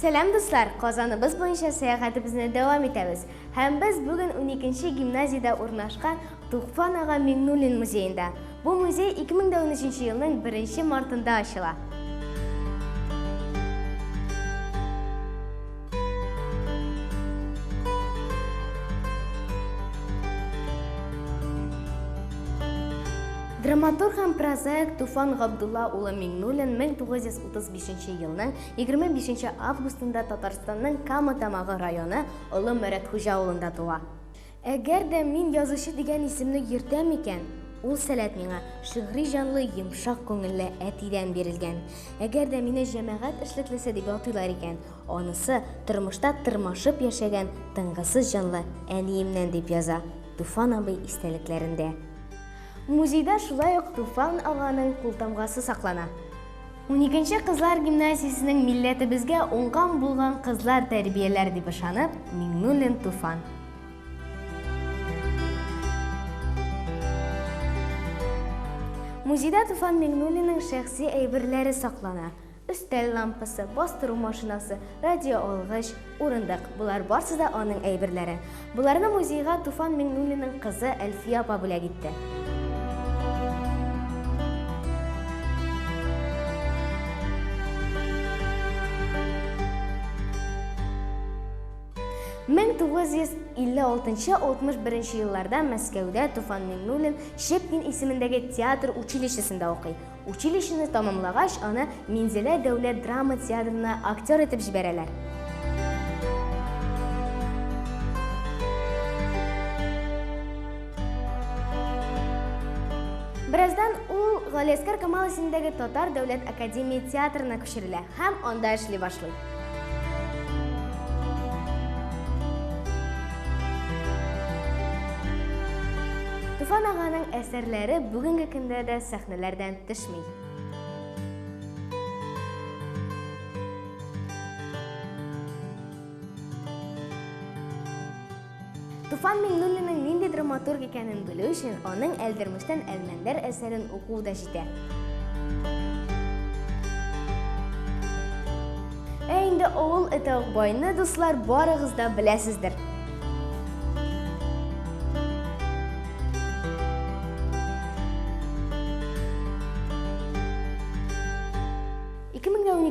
Сәлам дуслар, Казаныбыз буенча сәяхәтебезне дәвам итәбез. Һәм без бүген 12-нче гимназиядә урнашкан Туфан ага Миңнуллин музеенда. Бу музей 2013 елның 1 мартында ачыла. Драматург һәм прозаик Туфан Габдулла улы Миңнуллин 1935 елның 25 августында Татарстанның Кама Тамагы районы Олы Мөратхуҗа авылында туа. Әгәр дә мин язучы дигән исемне йөртәм икән, ул сәләт миңа шигъри җанлы, йомшак күңелле әтидән бирелгән. Әгәр дә мине җәмәгать эшлеклесе дип атыйлар икән, анысы тормышта тырмашып яшәгән тынгысыз җанлы әниемнән дип яза Туфан абый истәлекләрендә. Музейда шулай ук Туфан аганың култамгасы саклана. 12-нче кызлар гимназиясенең милләтебезгә уңган булган кызлар тәрбияләр дип ышанып, Миңнуллин Туфан. Музейда Туфан Миңнуллинның шәхси әйберләре саклана. Өстәл лампасы, бастыру машинасы, радио алгыч, урындык. Булар барысы да аның әйберләре. Буларны музейга Туфан Миңнуллинның кызы Әлфия апа бүләк итте. Мен 1956-61 елларда Мәскәүдә Туфан Миңнуллин Щепкин исемендәге театр училищесында укый. Училищены тамамлагач, аны Минзәлә дәүләт драма театрына актер итеп җибәрәләр. Бераздан ул Галиәскәр Камал исемендәге Татар дәүләт академия театрына күчерелә һәм анда эшли башлый. Туфан аганың әсәрләре бүгенге көндә дә сәхнәләрдән төшми. Туфан Миңнуллинның нинди драматург икәнен белү өчен аның Әлдермештән Әлмәндәр әсәрен уку да җитә. Инде авыл Этәгъбайны дуслар барыгыз да беләсездер.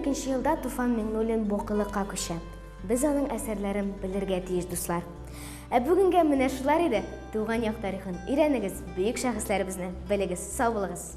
2012 елда Туфан Миңнуллин бакылыкка күчә. Без аның әсәрләрен белергә тиеш дуслар. Ә бүгенгә менә шулар иде. Туган як тарихын өйрәнегез, бөек шәхесләребезне белегез. Сау булыгыз.